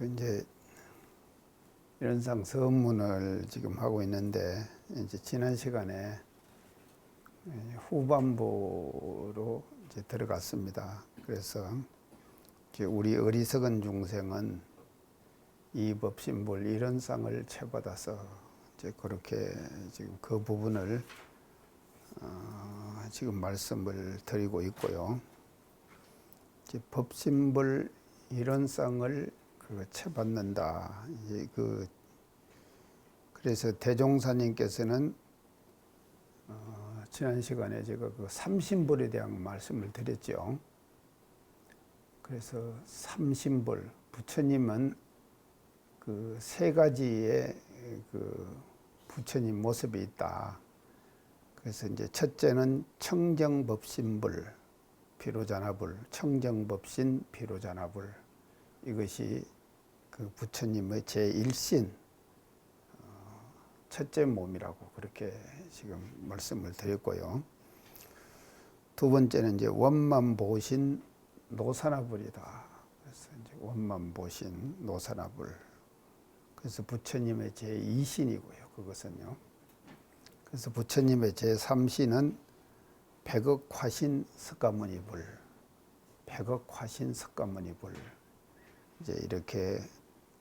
이제 이런상 서문을 지금 하고 있는데, 이제 지난 시간에 후반부로 이제 들어갔습니다. 그래서 이제 우리 어리석은 중생은 이 법신불 이런상을 채받아서 이제 그렇게 지금 그 부분을 지금 말씀을 드리고 있고요. 이제 법신불 이런상을 채받는다. 이제 그래서 대종사님께서는 지난 시간에 제가 그 삼신불에 대한 말씀을 드렸죠. 그래서 삼신불, 부처님은 그 세 가지의 그 부처님 모습이 있다. 그래서 이제 첫째는 청정법신불, 비로자나불, 청정법신, 비로자나불. 이것이 그 부처님의 제1신 첫째 몸이라고 그렇게 지금 말씀을 드렸고요. 두 번째는 이제 원만보신 노사나불이다. 그래서 이제 원만보신 노사나불. 그래서 부처님의 제2신이고요. 그것은요. 그래서 부처님의 제3신은 백억화신 석가모니불, 백억화신 석가모니불. 이제 이렇게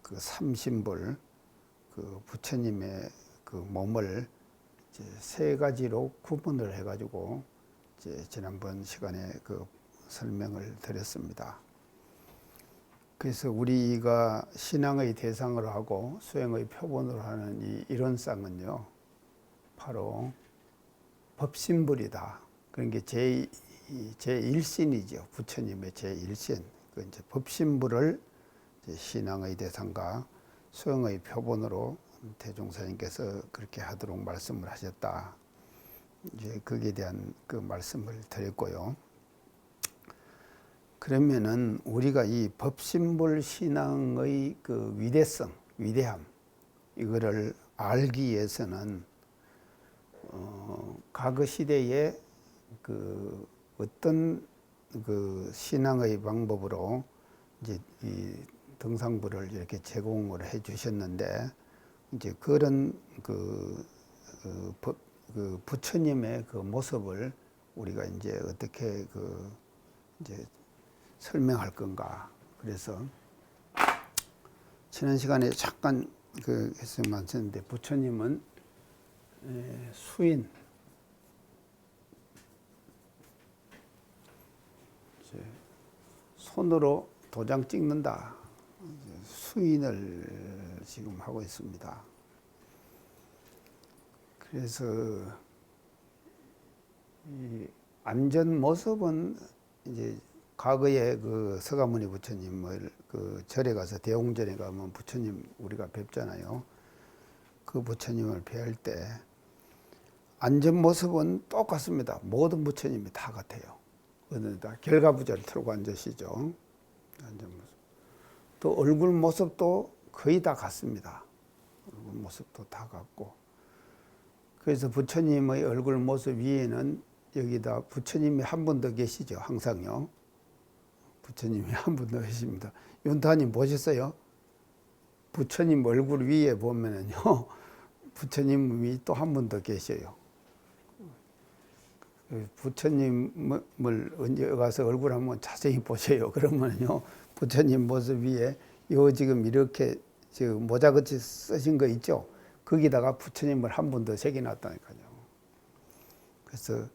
그 삼신불, 그 부처님의 그 몸을 이제 세 가지로 구분을 해가지고 이제 지난번 시간에 그 설명을 드렸습니다. 그래서 우리가 신앙의 대상으로 하고 수행의 표본으로 하는 이 이론상은요, 바로 법신불이다. 그런 게 제1신이죠. 부처님의 제1신. 그 이제 법신불을 이제 신앙의 대상과 수행의 표본으로 대종사님께서 그렇게 하도록 말씀을 하셨다. 이제 거기에 대한 그 말씀을 드렸고요. 그러면은 우리가 이 법신불 신앙의 그 위대성, 위대함, 이거를 알기 위해서는 과거 시대에 그 어떤 그 신앙의 방법으로 이제 이 등상불을 이렇게 제공을 해 주셨는데, 이제 그런 그 부처님의 그 모습을 우리가 이제 어떻게 이제 설명할 건가. 그래서 지난 시간에 잠깐 해서 말씀드렸는데, 부처님은 수인, 손으로 도장 찍는다. 수인을 지금 하고 있습니다. 그래서 이 안전 모습은 이제 과거에 그 서가모니 부처님을 그 절에 가서 대홍전에 가면 부처님 우리가 뵙잖아요. 그 부처님을 뵈을 때 안전 모습은 똑같습니다. 모든 부처님이 다 같아요. 다 결가부자를 틀고 앉으시죠. 안전 모습. 또 얼굴 모습도 거의 다 같습니다. 얼굴 모습도 다 같고. 그래서 부처님의 얼굴 모습 위에는 여기다 부처님이 한 분 더 계시죠. 항상요. 부처님이 한 분 더 계십니다. 윤타님 보셨어요? 부처님 얼굴 위에 보면은요, 부처님이 또 한 분 더 계셔요. 부처님을 언제 가서 얼굴 한번 자세히 보세요. 그러면요, 부처님 모습 위에 요 지금 이렇게 지금 모자같이 쓰신 거 있죠? 거기다가 부처님을 한 분 더 새겨놨다니까요. 그래서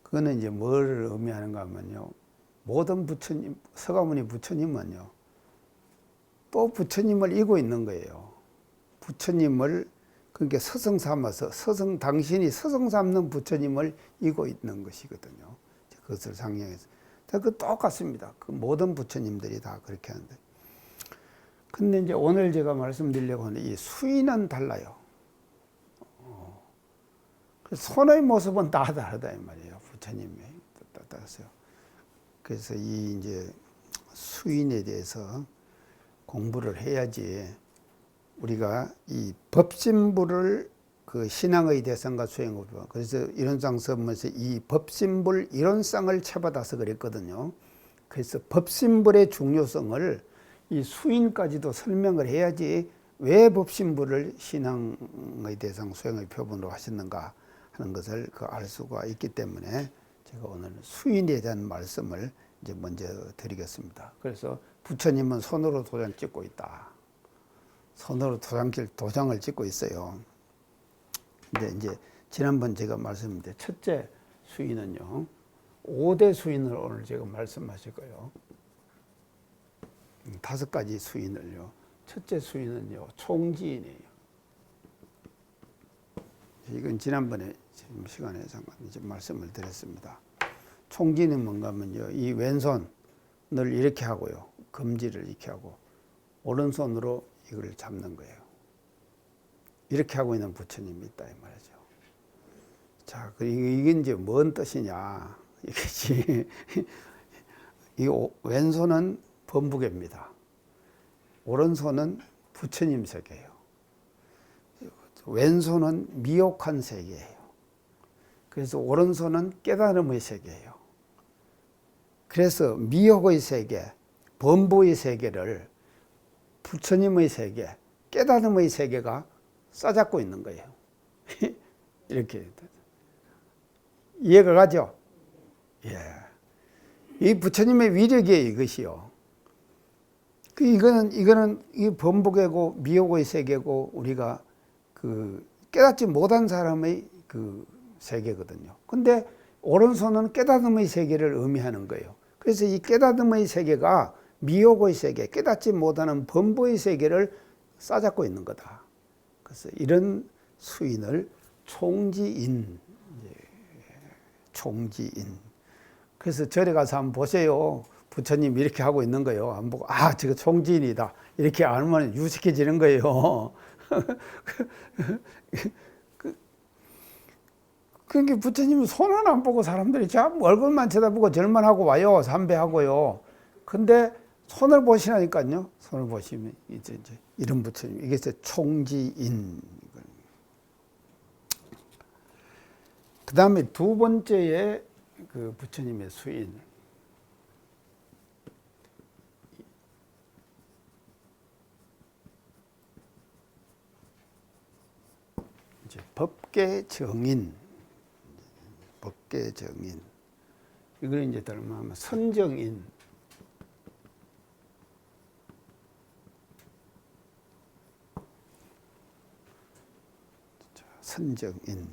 그거는 이제 뭘 의미하는가 하면요, 모든 부처님, 서가모니 부처님은요, 또 부처님을 이고 있는 거예요. 부처님을 그러니까 서성 삼아서 당신이 서성 삼는 부처님을 이고 있는 것이거든요. 그것을 상징해서. 그 똑같습니다. 그 모든 부처님들이 다 그렇게 하는데. 근데 이제 오늘 제가 말씀드리려고 하는 이 수인은 달라요. 손의 모습은 다 다르다 이 말이에요. 부처님이 따라서요. 그래서 이 이제 수인에 대해서 공부를 해야지 우리가 이 법신불을 그 신앙의 대상과 수행을, 그래서 이론상 서문에서 이 법신불 이론상을 채받아서 그랬거든요. 그래서 법신불의 중요성을 이 수인까지도 설명을 해야지 왜 법신부를 신앙의 대상 수행의 표본으로 하셨는가 하는 것을 알 수가 있기 때문에 제가 오늘 수인에 대한 말씀을 이제 먼저 드리겠습니다. 그래서 부처님은 손으로 도장 찍고 있다. 손으로 도장을 찍고 있어요. 근데 이제 지난번 제가 말씀드린 첫째 수인은요, 5대 수인을 오늘 제가 말씀하실 거예요. 5가지 수인을요. 첫째 수인은요, 총지인이에요. 이건 지난번에 지금 시간에 잠깐 이제 말씀을 드렸습니다. 총지는 뭔가 하면요, 이 왼손을 이렇게 하고요, 검지를 이렇게 하고 오른손으로 이걸 잡는 거예요. 이렇게 하고 있는 부처님이 있다 이 말이죠. 자, 이게 이제 뭔 뜻이냐? 이것이 이 왼손은 범부계입니다. 오른손은 부처님 세계예요. 왼손은 미혹한 세계예요. 그래서 오른손은 깨달음의 세계예요. 그래서 미혹의 세계, 범부의 세계를 부처님의 세계, 깨달음의 세계가 싸잡고 있는 거예요. 이렇게 이해가 가죠? 예. 이 부처님의 위력이에요, 이것이요. 이거는 이 범복이고 미혹의 세계고 우리가 깨닫지 못한 사람의 세계거든요. 근데 오른손은 깨닫음의 세계를 의미하는 거예요. 그래서 이 깨닫음의 세계가 미혹의 세계, 깨닫지 못하는 범보의 세계를 싸잡고 있는 거다. 그래서 이런 수인을 총지인. 그래서 절에 가서 한번 보세요. 부처님 이렇게 하고 있는 거예요. 안 보고, 저거 총지인이다. 이렇게 알면 유식해지는 거예요. 그러니까 부처님은 손은 안 보고 사람들이 참 얼굴만 쳐다보고 절만 하고 와요. 삼배하고요. 근데 손을 보시라니까요. 손을 보시면 이제 이런 부처님, 이게 총지인. 그 다음에 두 번째의 부처님의 수인. 이제 법계정인. 법계정인. 이걸 이제 들으면 선정인. 선정인.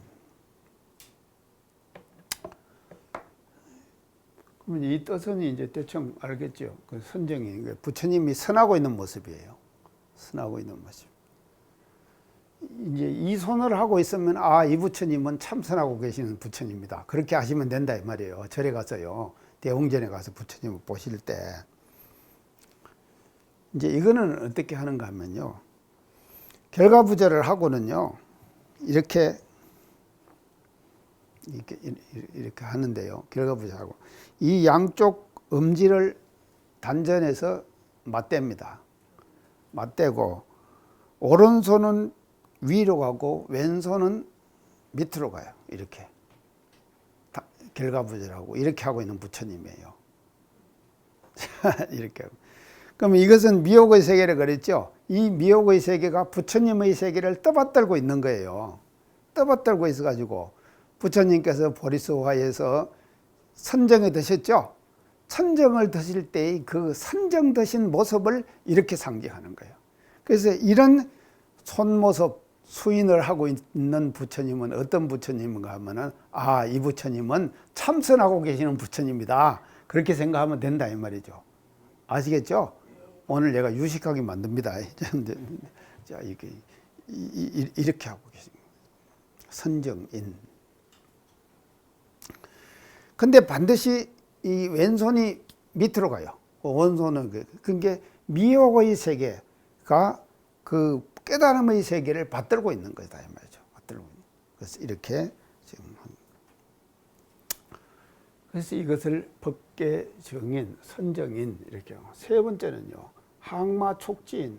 그러면 이 뜻은 이제 대충 알겠죠. 그 선정인, 부처님이 선하고 있는 모습이에요. 선하고 있는 모습. 이제 이 손을 하고 있으면 이 부처님은 참 선하고 계시는 부처님이다. 그렇게 하시면 된다 이 말이에요. 절에 가서요, 대웅전에 가서 부처님을 보실 때 이제 이거는 어떻게 하는가 하면요, 결과부절을 하고는요, 이렇게 하는데요. 결과부절하고 이 양쪽 엄지를 단전해서 맞댑니다. 맞대고 오른손은 위로 가고 왼손은 밑으로 가요. 이렇게 결과부절하고 이렇게 하고 있는 부처님이에요. 이렇게 하고. 그러면 이것은 미혹의 세계를 그랬죠. 이 미혹의 세계가 부처님의 세계를 떠받들고 있는 거예요. 떠받들고 있어가지고 부처님께서 보리스화에서 선정에 드셨죠. 선정을 드실 때의 그 선정 드신 모습을 이렇게 상징하는 거예요. 그래서 이런 손모습, 수인을 하고 있는 부처님은 어떤 부처님인가 하면은 이 부처님은 참선하고 계시는 부처님이다. 그렇게 생각하면 된다 이 말이죠. 아시겠죠? 오늘 내가 유식하게 만듭니다. 자, 이렇게 하고 계십니다. 선정인. 근데 반드시 이 왼손이 밑으로 가요. 오른손은 그게 미혹의 세계가 그 깨달음의 세계를 받들고 있는 거다 이 말이죠. 받들고 있는. 그래서 이렇게 지금 그래서 이것을 법계정인, 선정인 이렇게 하고, 세 번째는요, 항마촉진.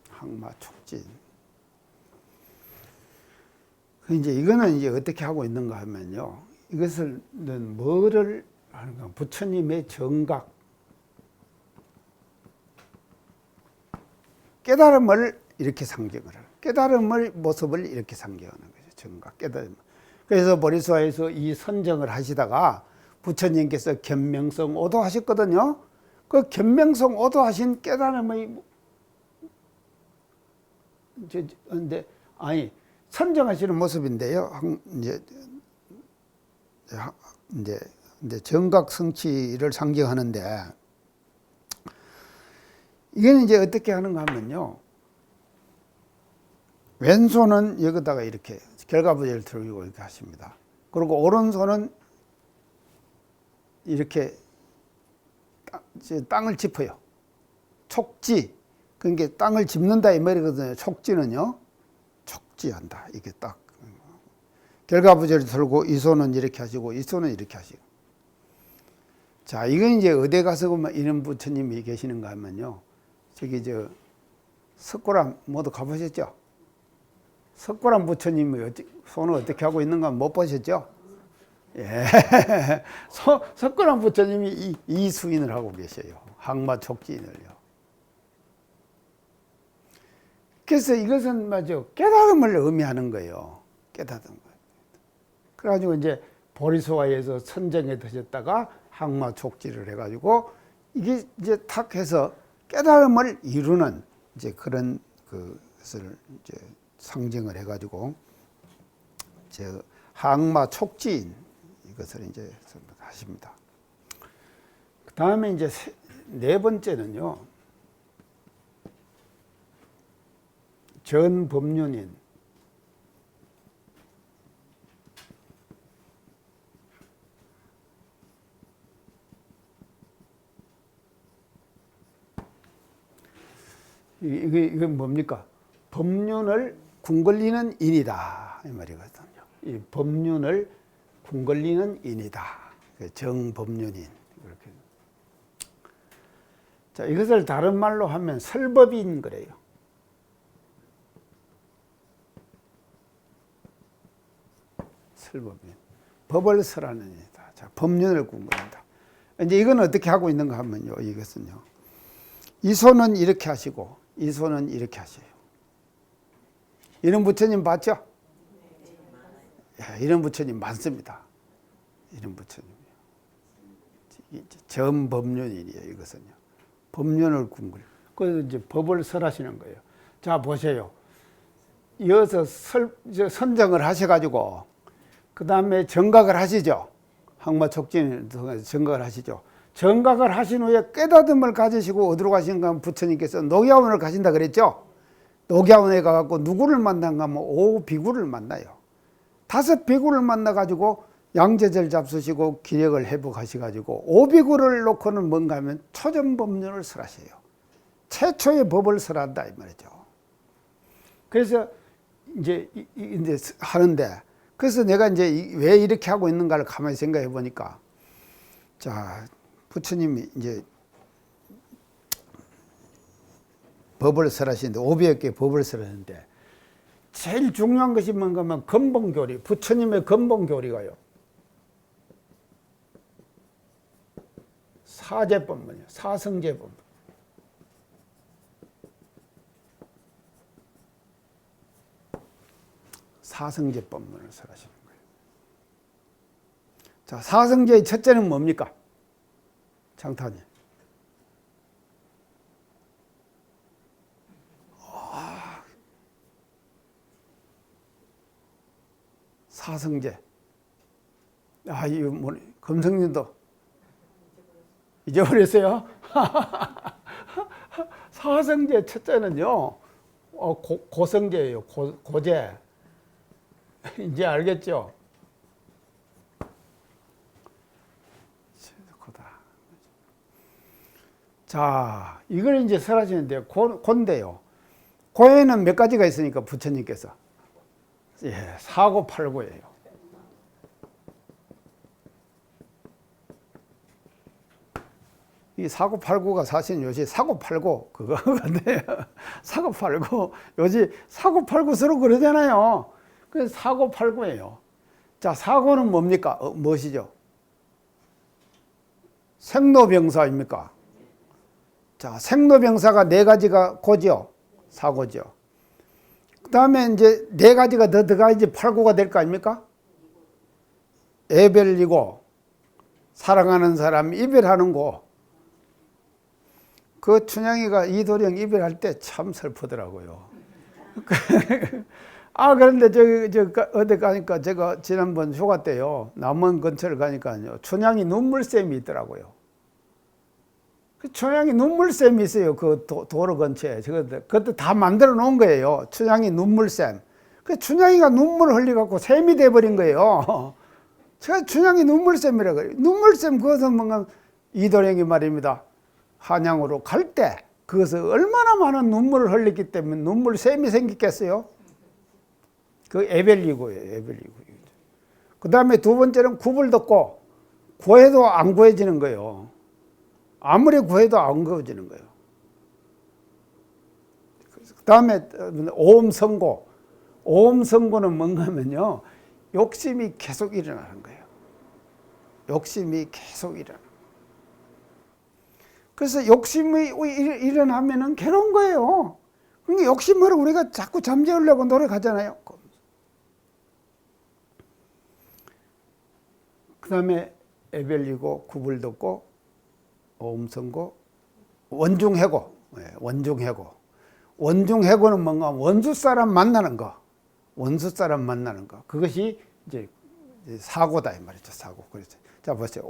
항마촉진. 이제 이거는 이제 어떻게 하고 있는가 하면요, 이것은 뭐를 그러니까 부처님의 정각, 깨달음을 이렇게 상징을 해요. 깨달음을 모습을 이렇게 상징하는 거죠. 정각, 깨달음. 그래서 보리수화에서 이 선정을 하시다가 부처님께서 견명성 오도하셨거든요. 그 견명성 오도하신 깨달음의 근데 아니 선정하시는 모습인데요. 이제 정각 성취를 상징하는데 이게는 이제 어떻게 하는가 하면요. 왼손은 여기다가 이렇게 결과부제를 들고 이렇게 하십니다. 그리고 오른손은 이렇게 땅을 짚어요. 촉지. 그러니까 땅을 짚는다 이 말이거든요. 촉지는요. 촉지한다. 이게 딱. 결과부제를 들고 이 손은 이렇게 하시고 이 손은 이렇게 하시고. 자, 이건 이제 어디 가서 이런 부처님이 계시는가 하면요. 저기 석고람 모두 가보셨죠? 석고람 부처님이 손을 어떻게 하고 있는가 못 보셨죠? 예. 석고람 부처님이 이 수인을 하고 계셔요. 항마 촉지인을요. 그래서 이것은 깨달음을 의미하는 거예요. 깨달은 거예요. 그래가지고 이제 보리수화에서 선정에 드셨다가 항마 촉지를 해가지고 이게 이제 탁 해서 깨달음을 이루는 이제 그런 것을 이제 상징을 해가지고 항마 촉지인 이것을 이제 하십니다. 그 다음에 이제 네 번째는요. 전법륜인. 이게 뭡니까? 법륜을 궁걸리는 인이다 이 말이거든요. 이 법륜을 궁걸리는 인이다. 정법륜인 이렇게. 자, 이것을 다른 말로 하면 설법인 그래요. 설법인. 법을 설하는 인이다. 자, 법륜을 궁걸린다. 이제 이건 어떻게 하고 있는가 하면요. 이것은요. 이 손은 이렇게 하시고 이 손은 이렇게 하세요. 이런 부처님 봤죠? 예, 이런 부처님 많습니다. 이런 부처님이요. 전법륜이에요. 이것은요. 법륜을 궁글. 그래서 이제 법을 설하시는 거예요. 자, 보세요. 이어서 선정을 하셔가지고 그 다음에 정각을 하시죠. 항마 촉진 정각을 하시죠. 정각을 하신 후에 깨닫음을 가지시고 어디로 가시는가 하면 부처님께서 녹야원을 가신다 그랬죠. 녹야원에 가갖고 누구를 만난가 하면 5비구를 만나요. 5비구를 만나가지고 양제절 잡수시고 기력을 회복하셔가지고 5비구를 놓고는 뭔가 하면 초전법륜을 설하셔요. 최초의 법을 설한다 이 말이죠. 그래서 이제 하는데 그래서 내가 이제 왜 이렇게 하고 있는가를 가만히 생각해 보니까 자, 부처님이 이제 법을 설하시는데 500여 개 법을 설하는데 제일 중요한 것이 뭔가 하면 근본교리, 부처님의 근본교리가요. 사제법문이요. 사성제법문. 사성제법문을 설하시는 거예요. 자, 사성제의 첫째는 뭡니까? 장탄이. 사성제. 이거 뭐, 금성님도 잊어버렸어요? 사성제 첫째는요, 고성제예요. 고제. 이제 알겠죠? 자, 이걸 이제 설하시는데, 고인데요. 고에는 몇 가지가 있으니까 부처님께서. 예, 사고팔고예요. 이 사고팔고가 사실은 요새 사고팔고 그거 같네요. 사고팔고 요새 사고팔고 서로 그러잖아요. 그래서 사고팔고예요. 자, 사고는 뭡니까? 무엇이죠? 생로병사입니까? 자, 생로병사가 네 가지가 고죠. 사고죠. 그 다음에 이제 네 가지가 더 들어가야지 8고가 될 거 아닙니까? 애별이고, 사랑하는 사람 이별하는 고. 그 춘향이가 이도령 이별할 때 참 슬프더라고요. 아, 그런데 어디 가니까 제가 지난번 휴가 때요, 남원 근처를 가니까요, 춘향이 눈물샘이 있더라고요. 그 춘향이 눈물샘이 있어요. 그 도로 근처에. 그것도 다 만들어 놓은 거예요. 춘향이 눈물샘. 그 춘향이가 눈물을 흘려갖고 샘이 돼버린 거예요. 제가 춘향이 눈물샘이라고 그래요. 눈물샘, 그것은 뭔가 이도령이 말입니다. 한양으로 갈 때 그것을 얼마나 많은 눈물을 흘렸기 때문에 눈물샘이 생겼겠어요. 그 애별이고예요. 애별이고. 그 다음에 두 번째는 굽을 덮고 구해도 안 구해지는 거예요. 아무리 구해도 안 구해지는 거예요. 그 다음에 오음성고. 오음성고는 뭔가 하면요, 욕심이 계속 일어나는 거예요. 욕심이 계속 일어나는 거예요. 그래서 욕심이 일어나면은 괴로운 거예요. 그러니까 욕심을 우리가 자꾸 잠재우려고 노력하잖아요. 그 다음에 애별이고, 굽을 덮고, 오음성고, 원중해고. 원중해고. 원중해고는 뭔가 원수 사람 만나는 거. 원수 사람 만나는 거. 그것이 이제 사고다 이 말이죠. 사고. 그렇죠. 자, 보세요.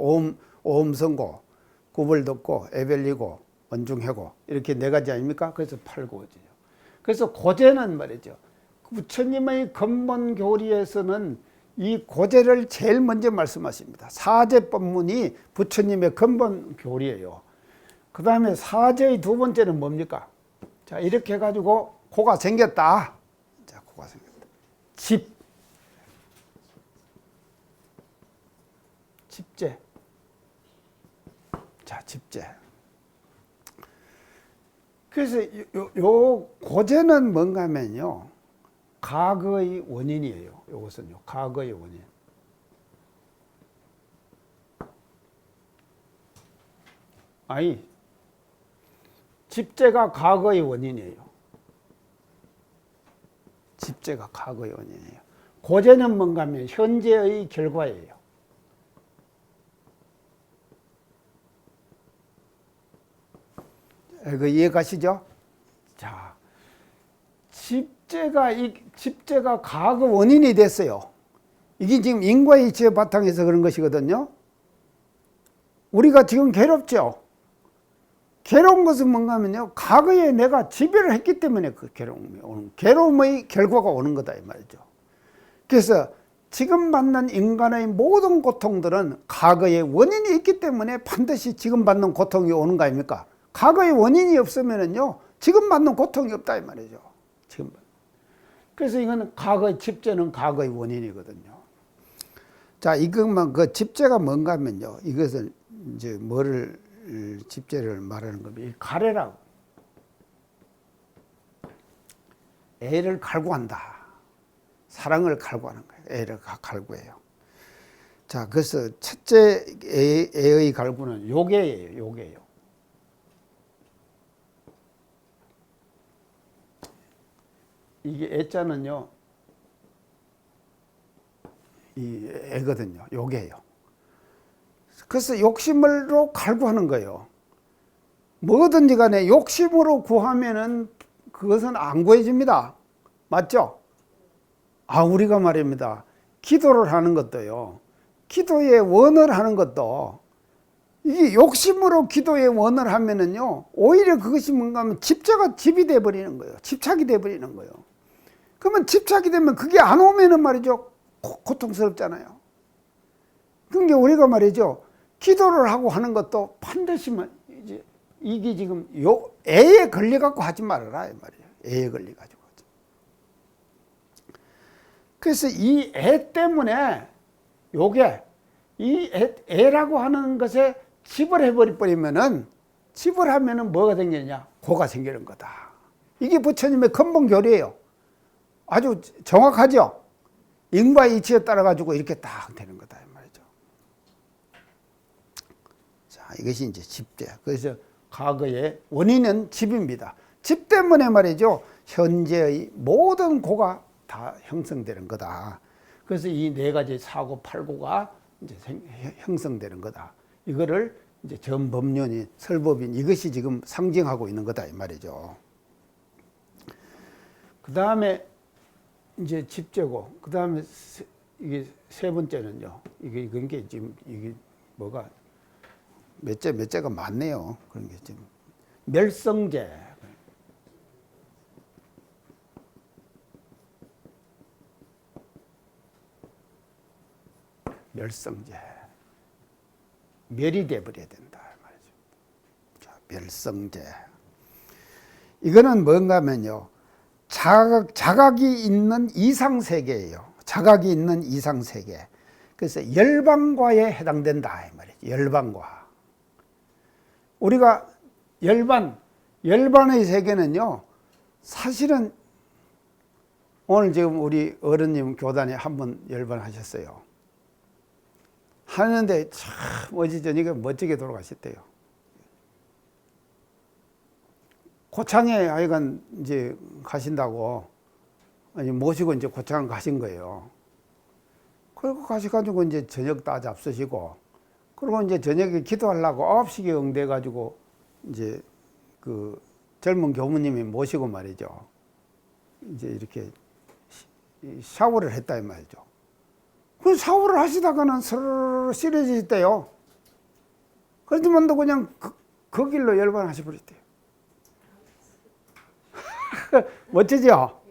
오음성고, 굽을 덮고, 애별이고, 원중해고. 이렇게 네 가지 아닙니까? 그래서 8고지요. 그래서 고제는 말이죠. 부처님의 근본 교리에서는 이 고제를 제일 먼저 말씀하십니다. 사제법문이 부처님의 근본 교리예요. 그 다음에 사제의 두 번째는 뭡니까? 자, 이렇게 해가지고 고가 생겼다. 자, 고가 생겼다. 집제. 자, 집제. 그래서 요 고제는 뭔가 하면요, 과거의 원인이에요. 이것은요, 과거의 원인. 아니, 집제가 과거의 원인이에요. 집제가 과거의 원인이에요. 고제는 뭔가 하면 현재의 결과예요. 그 이해 가시죠? 자, 집제가 과거 원인이 됐어요. 이게 지금 인과의 이치의 바탕에서 그런 것이거든요. 우리가 지금 괴롭죠. 괴로운 것은 뭔가 하면요, 과거에 내가 지배를 했기 때문에 그 괴로움이 오는, 괴로움의 결과가 오는 거다 이 말이죠. 그래서 지금 받는 인간의 모든 고통들은 과거의 원인이 있기 때문에 반드시 지금 받는 고통이 오는 거 아닙니까? 과거의 원인이 없으면은요, 지금 받는 고통이 없다 이 말이죠. 지금. 그래서 이거는 과거의 집제는 과거의 원인이거든요. 자, 이것만 그 집제가 뭔가 하면요, 이것을 이제 뭐를 집제를 말하는 겁니다. 이 가래라고. 애를 갈구한다. 사랑을 갈구하는 거예요. 애를 갈구해요. 자, 그래서 첫째 애의 갈구는 요괴예요. 요괴예요. 이게 애자는요, 이 애거든요. 요괴예요. 그래서 욕심으로 갈구하는 거예요. 뭐든지 간에 욕심으로 구하면은 그것은 안 구해집니다. 맞죠? 아, 우리가 말입니다. 기도를 하는 것도요, 기도의 원을 하는 것도, 이게 욕심으로 기도의 원을 하면은요, 오히려 그것이 뭔가 하면 집이 돼버리는 거예요. 집착이 돼버리는 거예요. 그러면 집착이 되면 그게 안 오면은 말이죠, 고통스럽잖아요. 그러니까 우리가 말이죠, 기도를 하고 하는 것도 반드시 이제 이게 지금 애에 걸려갖고 하지 말아라 이 말이에요. 애에 걸려가지고. 그래서 이 애 때문에 요게 이 애라고 하는 것에 집을 해버리면은, 집을 하면은 뭐가 생기느냐? 고가 생기는 거다. 이게 부처님의 근본 교리예요. 아주 정확하죠? 인과의 이치에 따라 가지고 이렇게 딱 되는 거다 이 말이죠. 자, 이것이 이제 집재. 그래서 과거의 원인은 집입니다. 집 때문에 말이죠. 현재의 모든 고가 다 형성되는 거다. 그래서 이 네 가지 사고, 팔고가 이제 형성되는 거다. 이거를 이제 전법륜이, 설법인 이것이 지금 상징하고 있는 거다 이 말이죠. 그 다음에 이제 집재고, 그 다음에 이게 세 번째는요. 이게 지금 이게 뭐가 몇째가 많네요. 그런 게 지금 멸성재. 멸성재. 멸이 돼버려야 된다 말이죠. 자, 멸성재. 이거는 뭔가 하면요. 자각이 있는 이상세계예요. 자각이 있는 이상세계. 그래서 열반과에 해당된다 이 말이죠. 열반과. 우리가 열반의 세계는요. 사실은 오늘 지금 우리 어른님 교단에 한번 열반하셨어요. 하는데 참 어제 저녁에 멋지게 돌아가셨대요. 고창에 하여간 이제 가신다고 모시고 이제 고창 가신 거예요. 그리고 가셔가지고 이제 저녁 다 잡수시고, 그리고 이제 저녁에 기도하려고 9시에 응대가지고 이제 그 젊은 교무님이 모시고 말이죠. 이제 이렇게 샤워를 했다 이 말이죠. 그 샤워를 하시다가는 스르르 쓰러지셨대요. 그렇지만도 그냥 그 길로 열반하셔 버렸대요. 멋지죠?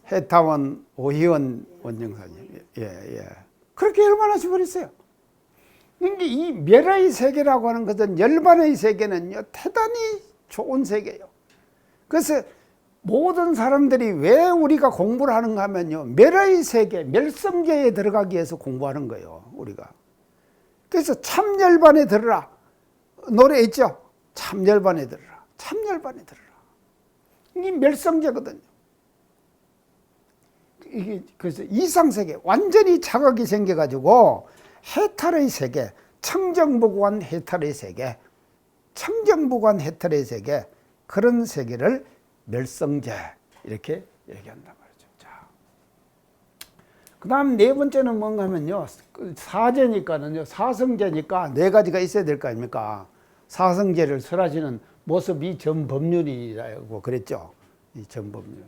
해타원 오희원 원정사님. 예. 그렇게 열반하셔 버렸어요. 그러니까 이 멸의 세계라고 하는 것은 열반의 세계는요, 대단히 좋은 세계예요. 그래서 모든 사람들이 왜 우리가 공부를 하는가 하면요, 멸의 세계, 멸성계에 들어가기 위해서 공부하는 거예요, 우리가. 그래서 참열반에 들으라. 노래 있죠? 참열반에 들으라. 참열반에 들으라. 이게 멸성계거든요. 이게 그래서 이상세계, 완전히 자각이 생겨가지고 해탈의 세계, 청정무관 해탈의 세계, 청정무관 해탈의 세계, 그런 세계를 멸성재 이렇게 얘기한단 말이죠. 자, 그 다음 네 번째는 뭔가 하면요, 사재니까는요, 사성재니까 네 가지가 있어야 될 거 아닙니까? 사성재를 설하시는 모습이 전법륜이라고 그랬죠. 이 전법륜.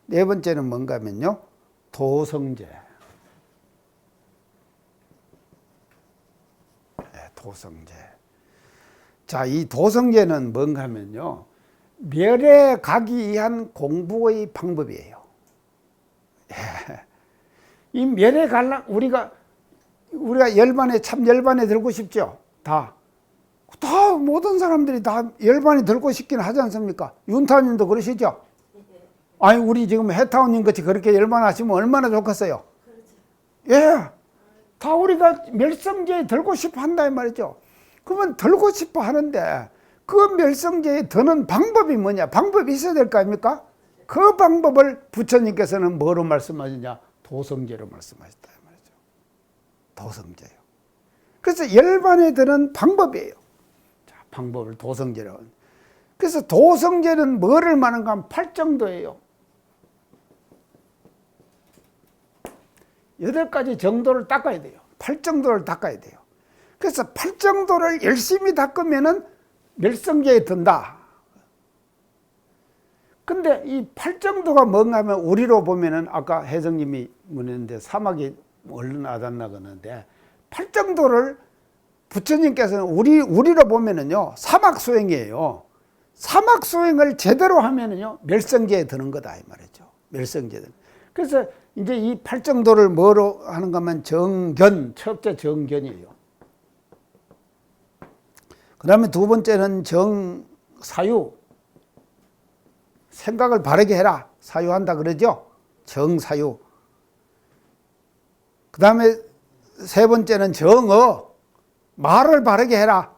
네 번째는 뭔가 하면요, 도성재. 네, 도성재. 자, 이 도성재는 뭔가 하면요, 멸에 가기 위한 공부의 방법이에요. 이 멸에 갈라, 우리가 열반에, 참 열반에 들고 싶죠? 다 모든 사람들이 다 열반에 들고 싶긴 하지 않습니까? 윤타님도 그러시죠? 아니, 우리 지금 해타원님 같이 그렇게 열반하시면 얼마나 좋겠어요? 예. 다 우리가 멸성제에 들고 싶어 한다 이 말이죠. 그러면 들고 싶어 하는데 그 멸성제에 드는 방법이 뭐냐? 방법이 있어야 될 거 아닙니까? 그 방법을 부처님께서는 뭐로 말씀하시냐? 도성제로 말씀하셨다 이 말이죠. 도성제요. 그래서 열반에 드는 방법이에요. 자, 방법을 도성제로. 그래서 도성제는 뭐를 말하는가 하면 팔정도예요. 8가지 정도를 닦아야 돼요. 팔정도를 닦아야 돼요. 그래서 팔정도를 열심히 닦으면은 멸성계에 든다. 근데 이 팔정도가 뭔가 하면 우리로 보면은 아까 혜성님이 문했는데 사막이 얼른 아닿나 그러는데 팔정도를 부처님께서는 우리로 보면은요, 사막 수행이에요. 사막 수행을 제대로 하면은요, 멸성계에 드는 거다 이 말이죠. 멸성계에 드는. 그래서 이제 이 팔정도를 뭐로 하는가 하면 정견, 첫째 정견이에요. 그 다음에 두 번째는 정사유. 생각을 바르게 해라. 사유한다 그러죠? 정사유. 그 다음에 세 번째는 정어. 말을 바르게 해라.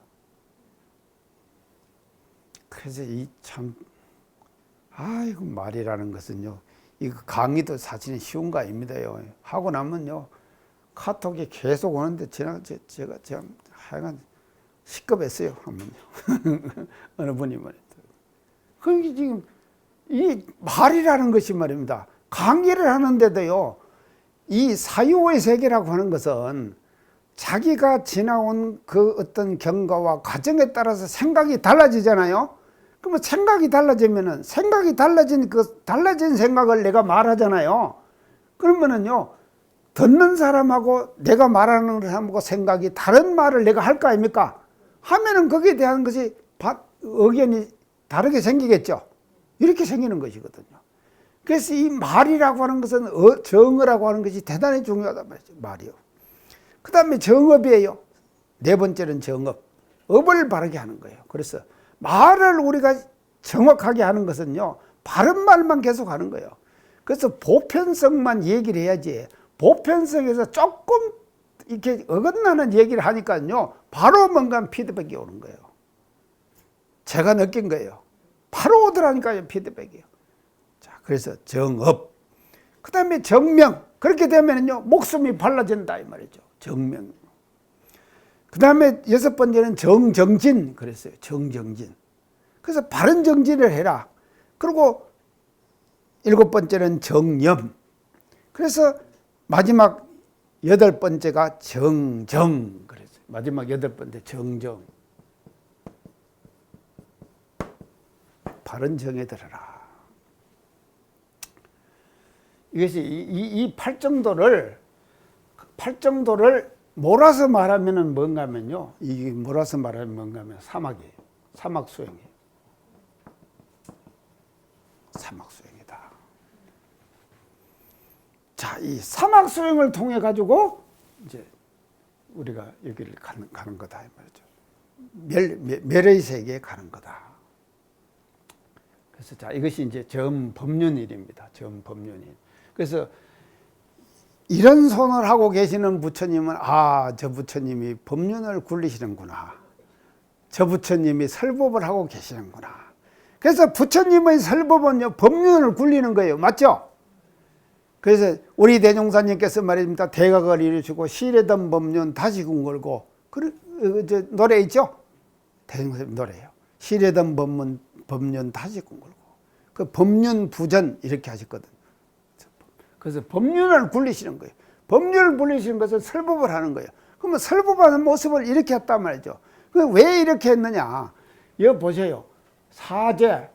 그래서 이 참, 아이고, 말이라는 것은요, 이 강의도 사실은 쉬운 거 아닙니다요. 하고 나면요 카톡이 계속 오는데 제가 참 하여간 시급했어요. 한번요. 어느 분이 말했어요. 그게 지금 이 말이라는 것이 말입니다. 강의를 하는데도요, 이 사유의 세계라고 하는 것은 자기가 지나온 그 어떤 경과와 과정에 따라서 생각이 달라지잖아요. 그러면 생각이 달라지면은 생각이 달라진 그 달라진 생각을 내가 말하잖아요. 그러면은요, 듣는 사람하고 내가 말하는 사람하고 생각이 다른 말을 내가 할 거 아닙니까? 하면은 거기에 대한 것이 의견이 다르게 생기겠죠. 이렇게 생기는 것이거든요. 그래서 이 말이라고 하는 것은 정어라고 하는 것이 대단히 중요하단 말이죠. 말이요. 그 다음에 정업이에요. 네 번째는 정업. 업을 바르게 하는 거예요. 그래서 말을 우리가 정확하게 하는 것은요, 바른 말만 계속 하는 거예요. 그래서 보편성만 얘기를 해야지, 보편성에서 조금 이렇게 어긋나는 얘기를 하니까요, 바로 뭔가 피드백이 오는 거예요. 제가 느낀 거예요. 바로 오더라니까요, 피드백이요. 자, 그래서 정업. 그 다음에 정명. 그렇게 되면요, 목숨이 발라진다, 이 말이죠. 정명. 그 다음에 여섯 번째는 정정진. 그랬어요. 정정진. 그래서 바른 정진을 해라. 그리고 일곱 번째는 정념. 그래서 마지막 여덟 번째가 정정. 그랬어요. 마지막 여덟 번째 정정. 바른 정에 들어라. 이것이 이 팔정도를 몰아서 말하면은 뭔가 하면요. 이게 몰아서 말하면 뭔가 하면 사막이에요. 사막 수행이에요. 사막 수행이다. 자, 이 사막 수행을 통해 가지고 이제 우리가 여기를 가는 거다 이 말이죠. 멸의 세계에 가는 거다. 그래서 자, 이것이 이제 점법륜일입니다. 점법륜일. 그래서 이런 손을 하고 계시는 부처님은 저 부처님이 법륜을 굴리시는구나. 저 부처님이 설법을 하고 계시는구나. 그래서 부처님의 설법은요, 법륜을 굴리는 거예요. 맞죠? 그래서 우리 대종사님께서 말입니다. 대각을 이루시고 시래던 법륜 다시 궁걸고 노래 있죠? 대종사님 노래예요. 시래던 법륜 다시 궁걸고 그 법륜 부전 이렇게 하셨거든. 그래서 법륜을 굴리시는 거예요. 법륜을 굴리시는 것은 설법을 하는 거예요. 그러면 설법하는 모습을 이렇게 했단 말이죠. 왜 이렇게 했느냐? 여기 보세요. 사제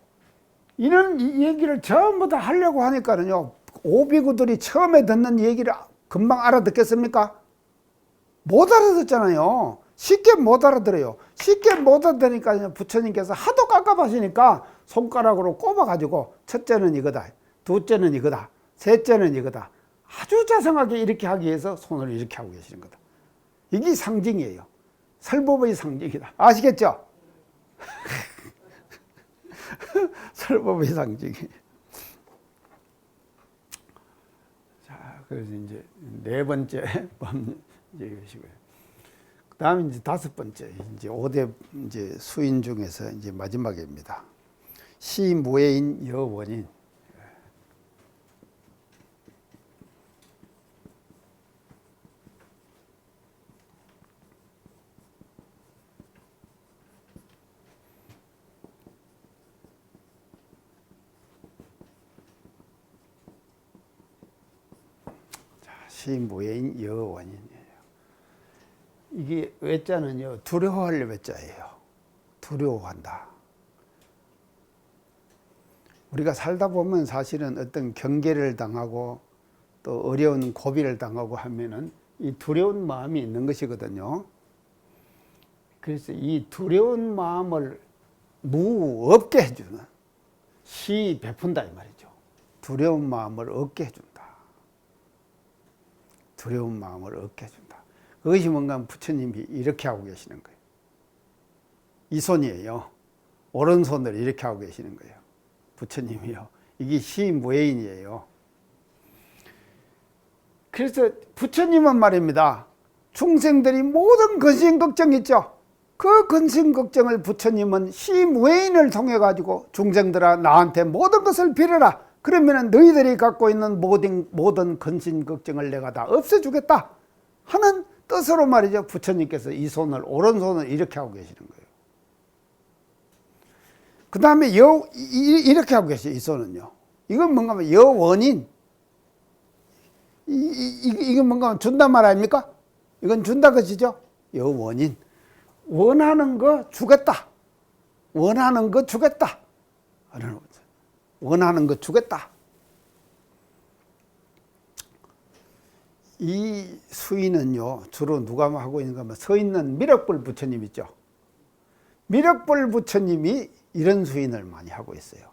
이런 얘기를 전부 다 하려고 하니까는요, 오비구들이 처음에 듣는 얘기를 금방 알아듣겠습니까? 못 알아듣잖아요. 쉽게 못 알아들어요. 쉽게 못 알아들으니까 부처님께서 하도 깝깝하시니까 손가락으로 꼽아가지고 첫째는 이거다, 둘째는 이거다, 셋째는 이거다. 아주 자성하게 이렇게 하기 위해서 손을 이렇게 하고 계시는 거다. 이게 상징이에요. 설법의 상징이다. 아시겠죠? 설법의 상징이에요. 자, 그래서 이제 네 번째 이제 이것이고요. 그 다음에 이제 다섯 번째, 이제 5대 이제 수인 중에서 이제 마지막입니다. 시무예인 여원인. 시무예인 여원인이에요. 이게 외자는요, 두려워할 외자예요. 두려워한다. 우리가 살다 보면 사실은 어떤 경계를 당하고 또 어려운 고비를 당하고 하면은 이 두려운 마음이 있는 것이거든요. 그래서 이 두려운 마음을 무없게 해주는 시 베푼다 이 말이죠. 두려운 마음을 없게 해준다. 두려운 마음을 얻게 해준다. 그것이 뭔가 부처님이 이렇게 하고 계시는 거예요. 이 손이에요. 오른손을 이렇게 하고 계시는 거예요. 부처님이요. 이게 시무예인이에요. 그래서 부처님은 말입니다. 중생들이 모든 근심 걱정 있죠. 그 근심 걱정을 부처님은 시무예인을 통해 가지고 중생들아 나한테 모든 것을 빌어라. 그러면은 너희들이 갖고 있는 모든 근심 걱정을 내가 다 없애주겠다 하는 뜻으로 말이죠. 부처님께서 이 손을, 오른손을 이렇게 하고 계시는 거예요. 그 다음에 이렇게 하고 계세요. 이 손은요. 이건 뭔가 하면 여원인. 이건 뭔가 하면 준단 말 아닙니까? 이건 준다 것이죠. 여원인. 원하는 거 주겠다. 원하는 거 주겠다. 원하는 거 주겠다. 이 수인은요, 주로 누가 하고 있는가 하면 서 있는 미륵불 부처님 있죠. 미륵불 부처님이 이런 수인을 많이 하고 있어요.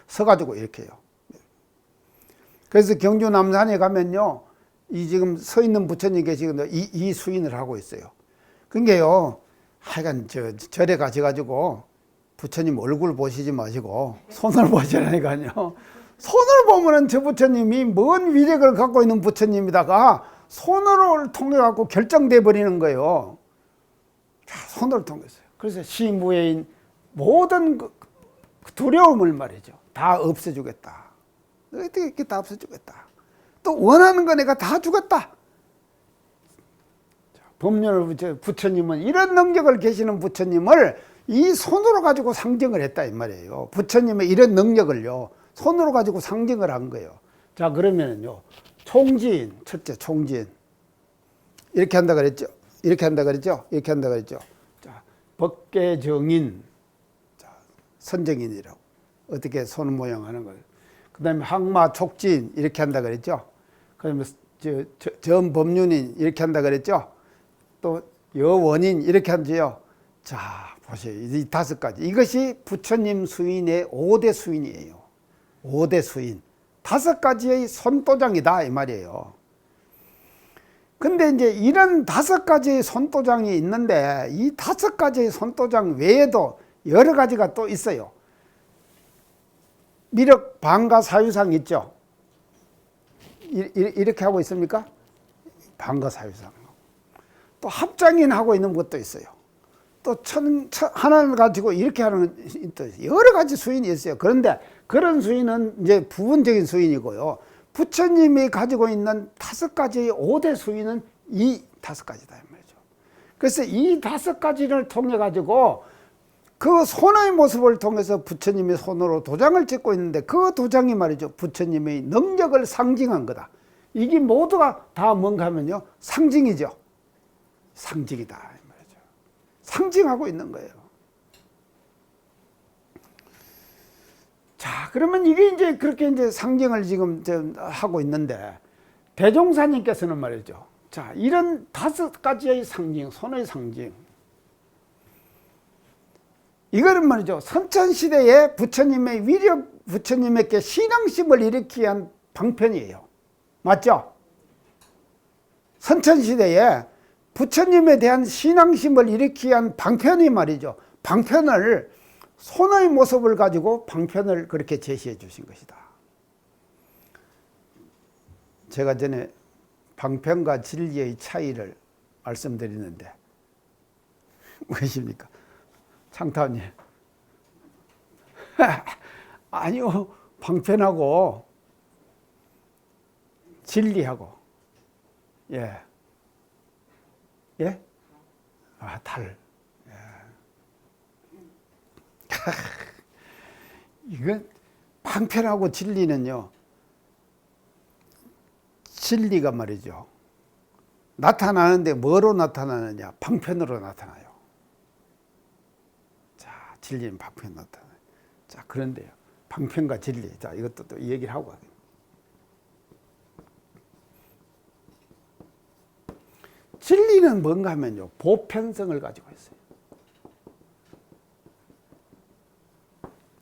서가지고 이렇게 해요. 그래서 경주 남산에 가면요, 이 지금 서 있는 부처님 계시거든요. 이 수인을 하고 있어요. 그러니까요, 하여간 절에 가셔가지고 부처님 얼굴 보시지 마시고 손을 보시라니까요. 손을 보면은 저 부처님이 뭔 위력을 갖고 있는 부처님이다가 손으로 통해 갖고 결정돼 버리는 거예요. 자, 손으로 통해서요. 그래서 시무해인 모든 두려움을 말이죠. 다 없애주겠다. 어떻게 다 없애주겠다. 또 원하는 거 내가 다 주겠다. 법륜 부처님은 이런 능력을 계시는 부처님을 이 손으로 가지고 상징을 했다 이 말이에요. 부처님의 이런 능력을요, 손으로 가지고 상징을 한 거예요. 자, 그러면은요, 총진, 첫째 총진. 이렇게 한다 그랬죠? 이렇게 한다 그랬죠? 이렇게 한다 그랬죠? 자, 법계정인. 자, 선정인이라고. 어떻게 손 모양 하는 거예요. 그 다음에 항마촉진. 이렇게 한다 그랬죠? 그 다음에 전법륜인. 이렇게 한다 그랬죠? 또 여원인. 이렇게 한지요. 자, 보세요. 이 5가지. 이것이 부처님 수인의 5대 수인이에요. 5대 수인. 5가지의 손도장이다 이 말이에요. 근데 이제 이런 5가지의 손도장이 있는데 이 5가지의 손도장 외에도 여러 가지가 또 있어요. 미륵 방가 사유상 있죠. 이렇게 하고 있습니까? 방가 사유상. 또 합장인 하고 있는 것도 있어요. 또 하나를 가지고 이렇게 하는 여러 가지 수인이 있어요. 그런데 그런 수인은 이제 부분적인 수인이고요. 부처님이 가지고 있는 5가지의 5대 수인은 이 5가지다 이 말이죠. 그래서 이 5가지를 통해 가지고 그 손의 모습을 통해서 부처님의 손으로 도장을 찍고 있는데 그 도장이 말이죠, 부처님의 능력을 상징한 거다. 이게 모두가 다 뭔가 하면요, 상징이죠. 상징이다 이 말이죠. 상징하고 있는 거예요. 자, 그러면 이게 이제 그렇게 이제 상징을 지금 하고 있는데, 대종사님께서는 말이죠. 자, 이런 5가지의 상징, 손의 상징. 이거는 말이죠. 선천시대에 부처님의 위력, 부처님에게 신앙심을 일으키기 위한 방편이에요. 맞죠? 선천시대에 부처님에 대한 신앙심을 일으키기 위한 방편이 말이죠. 방편을 손의 모습을 가지고 방편을 그렇게 제시해 주신 것이다. 제가 전에 방편과 진리의 차이를 말씀드리는데 무엇입니까? 창타원님. 아니요. 방편하고 진리하고 예. 예? 아, 달. 이건 방편하고 진리는요, 진리가 말이죠, 나타나는데 뭐로 나타나느냐? 방편으로 나타나요. 자, 진리는 방편 나타나요. 자, 그런데요, 방편과 진리. 자, 이것도 또 얘기를 하고 가요. 진리는 뭔가 하면요, 보편성을 가지고 있어요.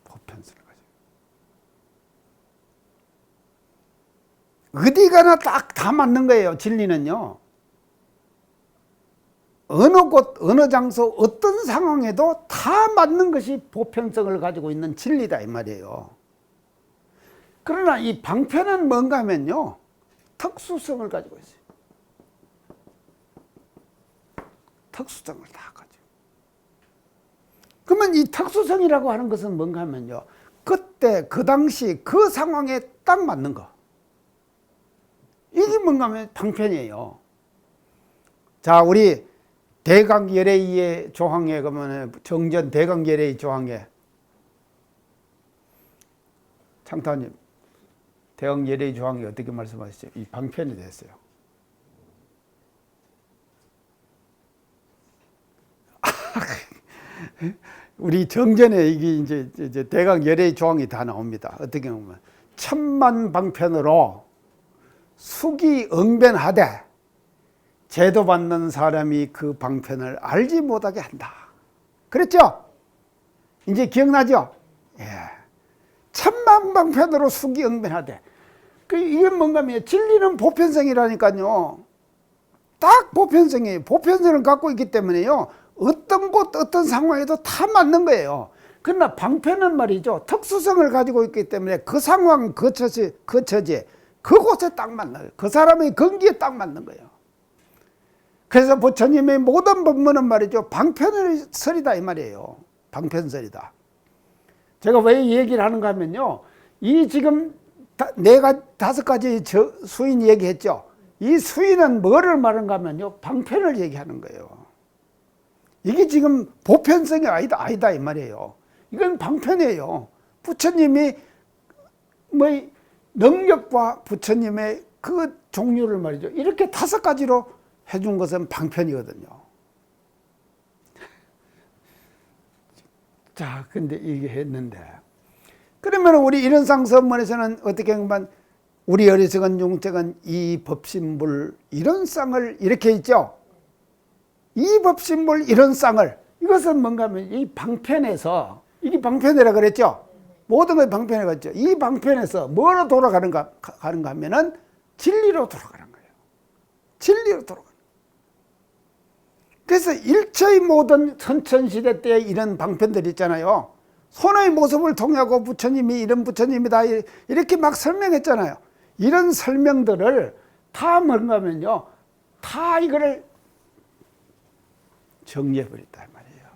보편성을 가지고. 어디 가나 딱 다 맞는 거예요, 진리는요. 어느 곳, 어느 장소, 어떤 상황에도 다 맞는 것이 보편성을 가지고 있는 진리다 이 말이에요. 그러나 이 방편은 뭔가 하면요, 특수성을 가지고 있어요. 특수성을 다 가지고. 그러면 이 특수성이라고 하는 것은 뭔가 하면요, 그때 그 당시 그 상황에 딱 맞는 거. 이게 뭔가 하면 방편이에요. 자, 우리 대강열애의 조항에 그러면 정전 대강열애의 조항에 창타님 대강열애의 조항이 어떻게 말씀하시죠? 이 방편이 됐어요. 우리 정전에 이게 이제 대강열애의 조항이 다 나옵니다. 어떻게 보면 천만 방편으로 수기 응변하되 제도받는 사람이 그 방편을 알지 못하게 한다. 그랬죠? 이제 기억나죠? 예. 천만 방편으로 수기 응변하되. 이게 뭔가 하면 진리는 보편성이라니까요. 딱 보편성이에요. 보편성을 갖고 있기 때문에요. 어떤 곳, 어떤 상황에도 다 맞는 거예요. 그러나 방편은 말이죠. 특수성을 가지고 있기 때문에 그 상황, 그 처지, 그곳에 딱 맞는, 그 사람의 건기에 딱 맞는 거예요. 그래서 부처님의 모든 법문은 말이죠. 방편설이다 이 말이에요. 방편설이다. 제가 왜 이 얘기를 하는가 하면요. 이 지금 다섯 가지 수인 얘기했죠. 이 수인은 뭐를 말하는가 하면요. 방편을 얘기하는 거예요. 이게 지금 보편성이 아니다 이 말이에요. 이건 방편이에요. 부처님이 뭐 능력과 부처님의 그 종류를 말이죠. 이렇게 다섯 가지로 해준 것은 방편이거든요. 자, 근데 이게 했는데. 그러면 우리 이런상서문에서는 어떻게 하면 우리 어리석은 용택은 이 법신불 이런 쌍을 이렇게 있죠. 이 법신불 이런 쌍을 이것은 뭔가 하면 이 방편에서 이게 방편이라 그랬죠. 모든 걸 방편에 갔죠. 이 방편에서 뭐로 돌아가는가 하면은 진리로 돌아가는 거예요. 진리로 돌아가는. 그래서 일체의 모든 선천시대 때 이런 방편들이 있잖아요. 손의 모습을 통하고 부처님이 이런 부처님이다 이렇게 막 설명했잖아요. 이런 설명들을 다 뭔가 하면요. 다 이거를 정리해버렸다 말이에요.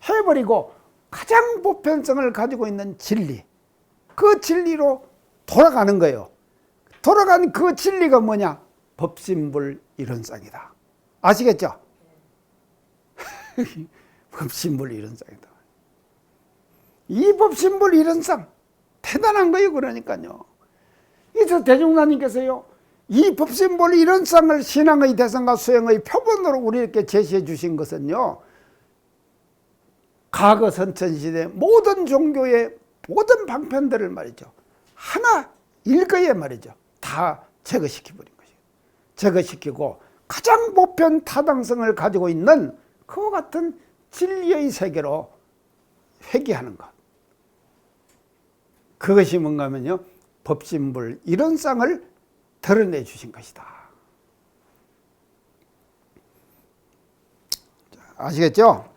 해버리고 가장 보편성을 가지고 있는 진리, 그 진리로 돌아가는 거예요. 돌아가는 그 진리가 뭐냐? 법신불 이론상이다. 아시겠죠? 법신불 이론상이다. 이 법신불 이론상 대단한 거예요. 그러니까요. 이서 대종사님께서요. 이 법신불 이론상을 신앙의 대상과 수행의 표본으로 우리에게 제시해 주신 것은요. 과거 선천시대 모든 종교의 모든 방편들을 말이죠. 하나 일거에 말이죠. 다 제거시켜버린 것이에요. 제거시키고 가장 보편 타당성을 가지고 있는 그와 같은 진리의 세계로 회귀하는 것. 그것이 뭔가 하면요. 법신불 이론상을 드러내 주신 것이다. 아시겠죠?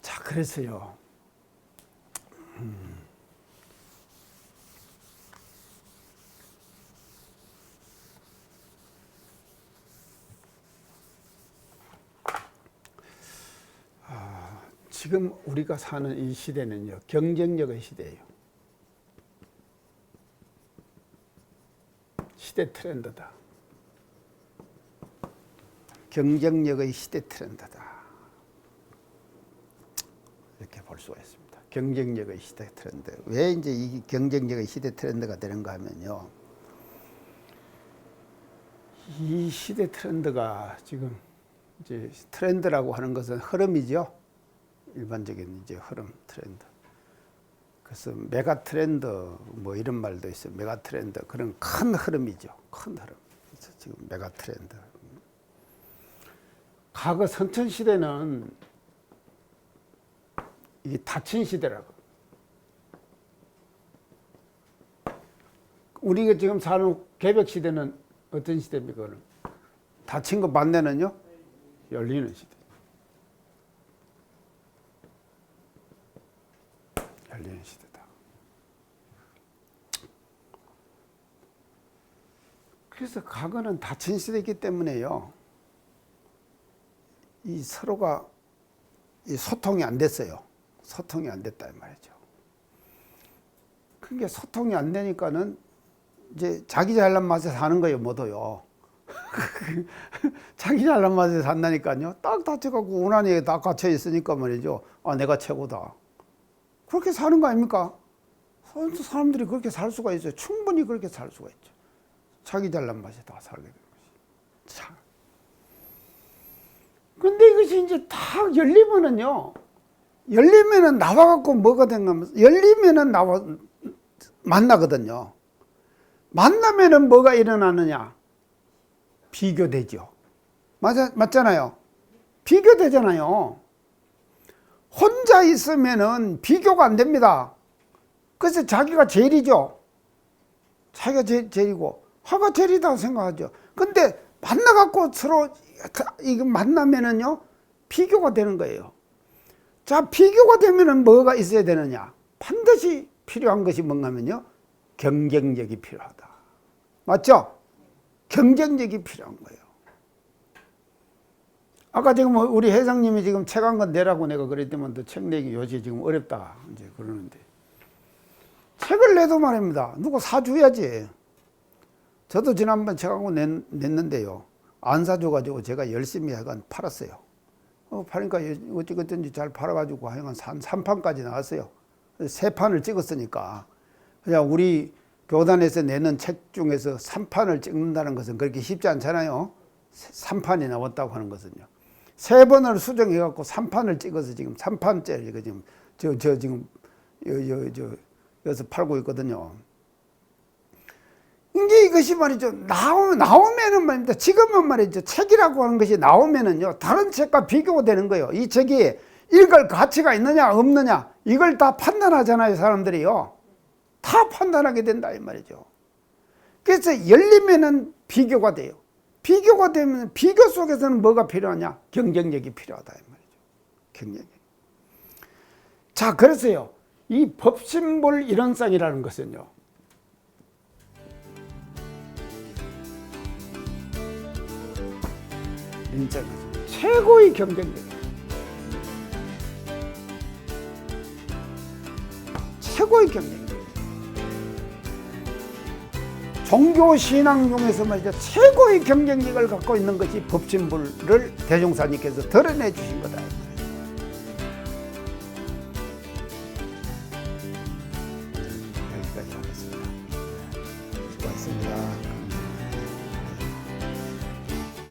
자, 그래서요. 지금 우리가 사는 이 시대는요, 경쟁력의 시대예요. 시대 트렌드다. 경쟁력의 시대 트렌드다. 이렇게 볼 수가 있습니다. 경쟁력의 시대 트렌드. 왜 이제 이 경쟁력의 시대 트렌드가 되는가 하면요. 이 시대 트렌드가 지금 이제 트렌드라고 하는 것은 흐름이죠. 일반적인 이제 흐름 트렌드. 그래서 메가 트렌드 뭐 이런 말도 있어요. 메가 트렌드 그런 큰 흐름이죠. 큰 흐름. 그래서 지금 메가 트렌드. 과거 선천 시대는 이게 닫힌 시대라고. 우리가 지금 사는 개벽 시대는 어떤 시대입니까? 닫힌 거 반대는요? 열리는 시대. 열리는 시대다. 그래서 과거는 닫힌 시대이기 때문에요. 이 서로가 이 소통이 안 됐어요. 소통이 안 됐다 이 말이죠. 그게 소통이 안 되니까는 이제 자기 잘난 맛에 사는 거예요, 모두요. 자기 잘난 맛에 산다니까요. 딱 다쳐갖고 우난이에 딱 갇혀 있으니까 말이죠. 아, 내가 최고다. 그렇게 사는 거 아닙니까? 사람들이 그렇게 살 수가 있어요. 충분히 그렇게 살 수가 있죠. 자기 잘난 맛에 다 살게 되는 것이. 참. 근데 이것이 이제 딱 열리면은 나와갖고 뭐가 된가 하면, 열리면은 만나거든요. 만나면은 뭐가 일어나느냐? 비교되죠. 맞잖아요. 비교되잖아요. 혼자 있으면은 비교가 안 됩니다. 그래서 자기가 제일이죠. 자기가 제일이고, 화가 제일이다 생각하죠. 근데 만나갖고 서로 이거 만나면은요, 비교가 되는 거예요. 자, 비교가 되면은 뭐가 있어야 되느냐? 반드시 필요한 것이 뭔가 하면요, 경쟁력이 필요하다. 맞죠? 경쟁력이 필요한 거예요. 아까 지금 우리 회장님이 지금 책 한 권 내라고 내가 그랬더만 또 책 내기 요새 지금 어렵다 이제 그러는데, 책을 내도 말입니다. 누구 사줘야지. 저도 지난번 책 한 권 냈는데요. 안 사줘가지고 제가 열심히 하여간 팔았어요. 파니까 어찌됐든지 잘 팔아가지고 하여간 3판까지 나왔어요. 3판을 찍었으니까. 그냥 우리 교단에서 내는 책 중에서 3판을 찍는다는 것은 그렇게 쉽지 않잖아요. 3판이 나왔다고 하는 것은요. 3번을 수정해갖고 3판을 찍어서 지금 3판째를 지금 지금 여기서 팔고 있거든요. 이게 이것이 말이죠. 나오면은 말입니다. 지금은 말이죠. 책이라고 하는 것이 나오면은요, 다른 책과 비교가 되는 거예요. 이 책이 읽을 가치가 있느냐, 없느냐, 이걸 다 판단하잖아요, 사람들이요. 다 판단하게 된다, 이 말이죠. 그래서 열리면은 비교가 돼요. 비교가 되면 비교 속에서는 뭐가 필요하냐? 경쟁력이 필요하다, 이 말이죠. 경쟁력. 자, 그래서요, 이 법신볼 일원상이라는 것은요, 최고의 경쟁력이에요. 최고의 경쟁력. 종교 신앙 중에서 말이죠, 최고의 경쟁력을 갖고 있는 것이 법신불을 대종사님께서 드러내 주신 거다.